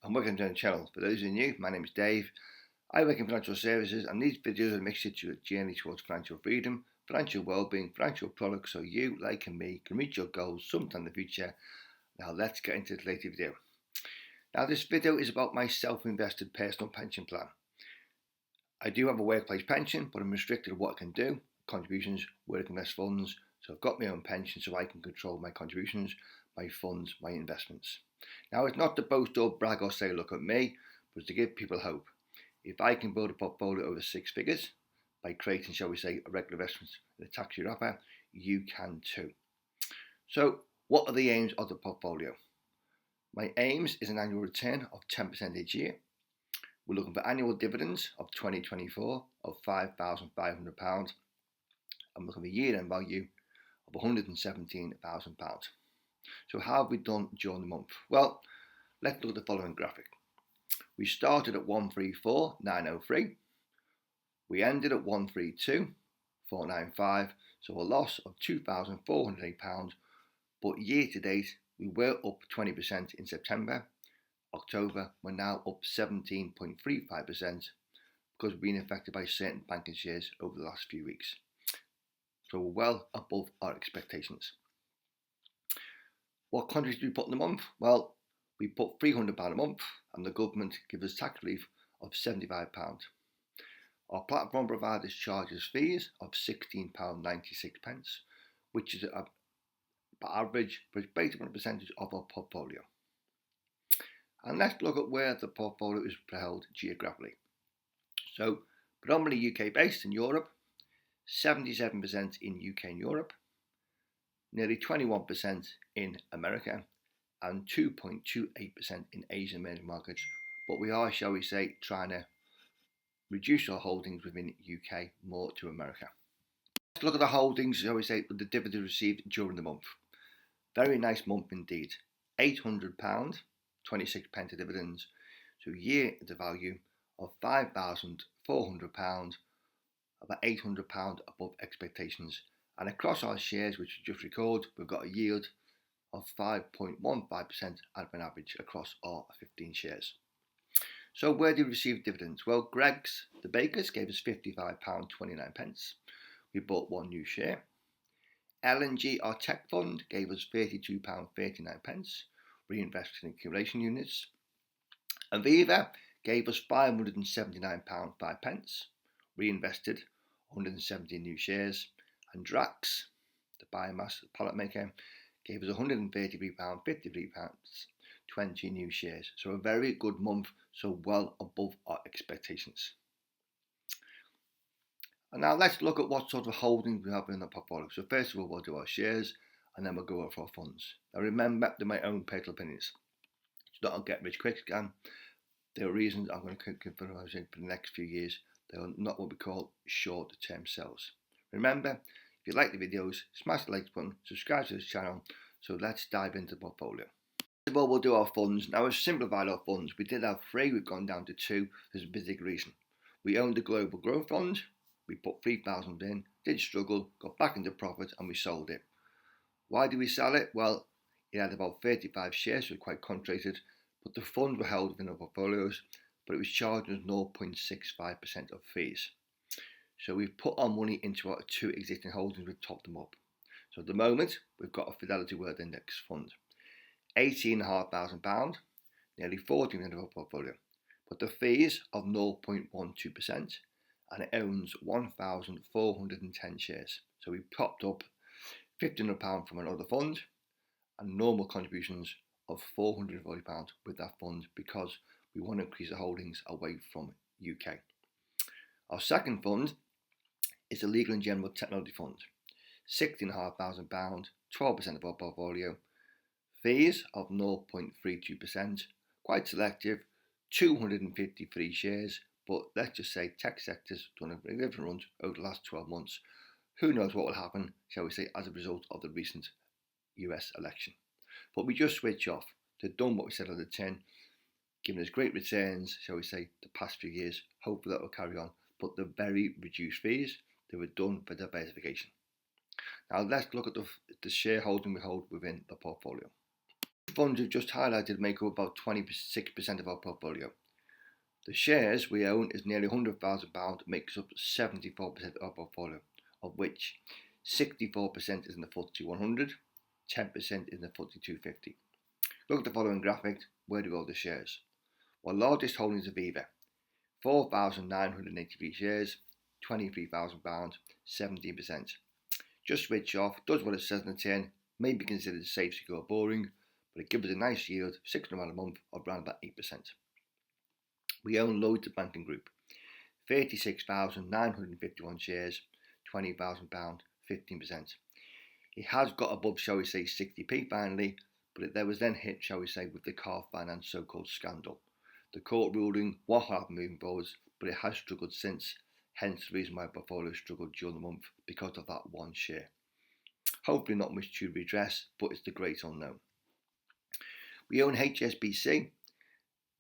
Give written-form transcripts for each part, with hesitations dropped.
and welcome to the channel. For those who are new, my name is Dave. I work in financial services, and these videos are a mixture to a journey towards financial freedom, financial well-being, financial products, so you, like me, can reach your goals sometime in the future. Now let's get into the latest video. Now this video is about my self-invested personal pension plan. I do have a workplace pension, but I'm restricted to what I can do, contributions, where I can invest funds. So I've got my own pension so I can control my contributions, my funds, my investments. Now it's not to boast or brag or say look at me, but to give people hope. If I can build a portfolio over 6 figures by creating, shall we say, a regular investment in a tax-free wrapper, you can too. So what are the aims of the portfolio? My aims is an annual return of 10% each year. We're looking for annual dividends of 2024 of £5,500. I'm looking for year-end value of £117,000. So how have we done during the month? Well, let's look at the following graphic. We started at 134,903. We ended at 132,495. So a loss of £2,408. But year to date, we were up 20% in September. October, we're now up 17.35% because we've been affected by certain banking shares over the last few weeks. So we're well above our expectations. What contributions do we put in a month? Well, we put £300 a month and the government gives us tax relief of £75. Our platform providers charges fees of £16.96, which is average, but it's based on a percentage of our portfolio. And let's look at where the portfolio is held geographically. So predominantly UK based in Europe, 77% in UK and Europe, nearly 21% in America, and 2.28% in Asian emerging markets. But we are, shall we say, trying to reduce our holdings within UK more to America. Let's look at the holdings, shall we say, the dividends received during the month. Very nice month indeed. £800, 26 pence of dividends. So year the value of £5,400, about £800 above expectations. And across our shares, which we just recorded, we've got a yield of 5.15% at an average across our 15 shares. So where did we receive dividends? Well, Greggs, the bakers, gave us £55.29. We bought one new share. L&G, our tech fund, gave us £32.39, reinvested in accumulation units. Aviva gave us £579.05, reinvested 170 new shares. And Drax, the biomass pallet maker, gave us £133.53, 20 new shares. So a very good month, so well above our expectations. And now let's look at what sort of holdings we have in the portfolio. So first of all, we'll do our shares, and then we'll go over our funds. Now remember, they're my own personal opinions. It's not a get-rich-quick scam. There are reasons I'm going to keep for the next few years. They are not what we call short-term sells. Remember, if you like the videos, smash the like button, subscribe to this channel. So let's dive into the portfolio. First of all, we'll do our funds. Now we've simplified our funds. We did have 3, we've gone down to 2. There's a particular reason. We owned the Global Growth Fund. We put 3,000 in, did struggle, got back into profit, and we sold it. Why did we sell it? Well, it had about 35 shares, so quite concentrated, but the funds were held within our portfolios, but it was charging us 0.65% of fees. So we've put our money into our 2 existing holdings, we've topped them up. So at the moment, we've got a Fidelity World Index fund, £18,500, nearly 14% of our portfolio, but the fees of 0.12%, and it owns 1,410 shares. So we topped up £1,500 from another fund and normal contributions of £440 with that fund because we want to increase the holdings away from UK. Our second fund is the Legal and General Technology Fund, £16,500, 12% of our portfolio, fees of 0.32%, quite selective, 253 shares, but let's just say tech sector's done a very different run over the last 12 months. Who knows what will happen, shall we say, as a result of the recent US election. But we just switch off. They've done what we said on the tin, giving us great returns, shall we say, the past few years. Hopefully that will carry on. But the very reduced fees, they were done for diversification. Now let's look at the shareholding we hold within the portfolio. The funds we've just highlighted make up about 26% of our portfolio. The shares we own is nearly £100,000, makes up 74% of our portfolio, of which 64% is in the FTSE 100, 10% is in the FTSE 250. Look at the following graphic. Where do we hold the shares? Well, largest holding is Aviva, 4,983 shares, £23,000, 17%. Just switch off, does what it says in the tin, may be considered safe, secure, boring, but it gives us a nice yield, £600 a month, of around about 8%. We own Lloyds Banking Group, 36,951 shares, £20,000, 15%. It has got above, shall we say, 60p finally, but there was then hit, shall we say, with the car finance so-called scandal. The court ruling was hard moving forwards, but it has struggled since, hence the reason why portfolio struggled during the month, because of that one share. Hopefully not much to redress, but it's the great unknown. We own HSBC.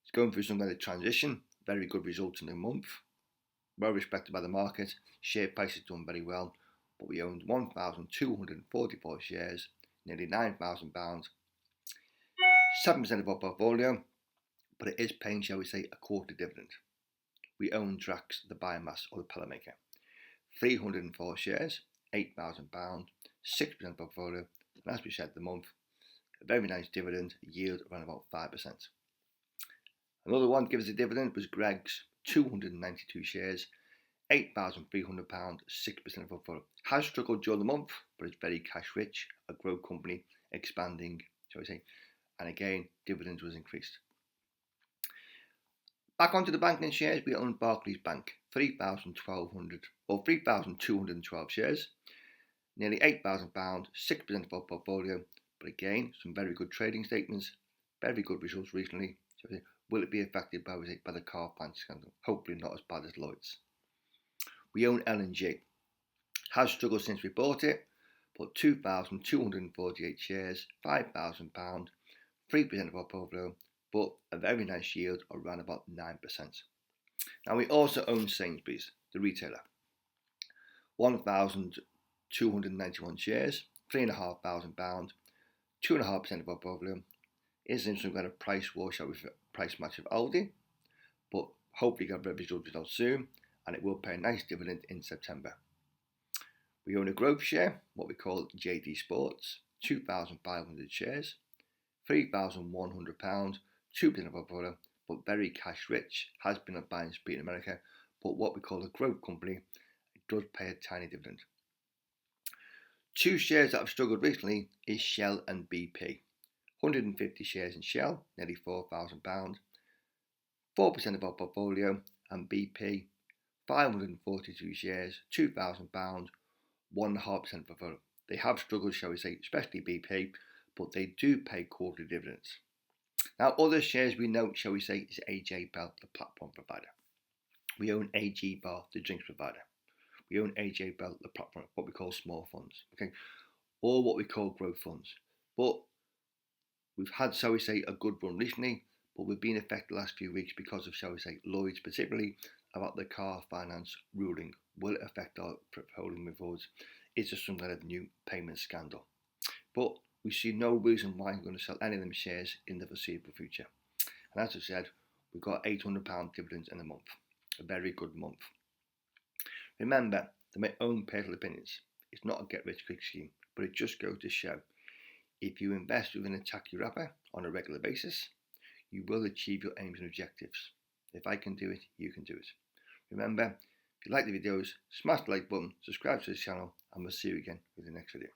It's going through some kind of transition. Very good results in the month. Well respected by the market. Share price has done very well. But we owned 1,244 shares, nearly £9,000. 7% of our portfolio, but it is paying, shall we say, a quarterly dividend. We own Drax, the biomass or the pellet maker. 304 shares, £8,000, 6% of portfolio, and as we said, the month, a very nice dividend, yield around about 5%. Another one gives a dividend was Greg's, 292 shares, £8,300, 6% of portfolio. Has struggled during the month, but it's very cash rich, a growth company, expanding, shall we say, and again, dividends was increased. Back onto the banking shares, we own Barclays Bank, 3,212 shares, nearly £8,000, 6% of our portfolio, but again, some very good trading statements, very good results recently. So will it be affected by the car finance scandal? Hopefully not as bad as Lloyds. We own L&G. Has struggled since we bought it, but 2,248 shares, £5,000, 3% of our portfolio, but a very nice yield around about 9%. Now we also own Sainsbury's, the retailer. 1,291 shares, £3,500, 2.5% of our portfolio. Is in some kind of price war, shall we price match of Aldi, but hopefully get very results soon, and it will pay a nice dividend in September. We own a growth share, what we call JD Sports, 2,500 shares, £3,100, 2% of our portfolio, but very cash rich, has been a buying spree in America, but what we call a growth company, it does pay a tiny dividend. Two shares that have struggled recently is Shell and BP. 150 shares in Shell, nearly £4,000, 4% of our portfolio, and BP, 542 shares, £2,000, 1.5% of our portfolio. They have struggled, shall we say, especially BP, but they do pay quarterly dividends. Now, other shares we note, shall we say, is AJ Bell, the platform provider. We own AG Bar, the drinks provider. We own AJ Bell, the platform, what we call small funds, okay, or what we call growth funds. But we've had, shall we say, a good run recently, but we've been affected the last few weeks because of, shall we say, Lloyds, particularly about the car finance ruling. Will it affect our portfolio moving forwards? Is there some kind of new payment scandal? But we see no reason why I'm going to sell any of them shares in the foreseeable future. And as I said, we've got £800 dividends in a month. A very good month. Remember, they're my own personal opinions. It's not a get-rich-quick scheme, but it just goes to show if you invest within a tacky wrapper on a regular basis, you will achieve your aims and objectives. If I can do it, you can do it. Remember, if you like the videos, smash the like button, subscribe to this channel, and we'll see you again with the next video.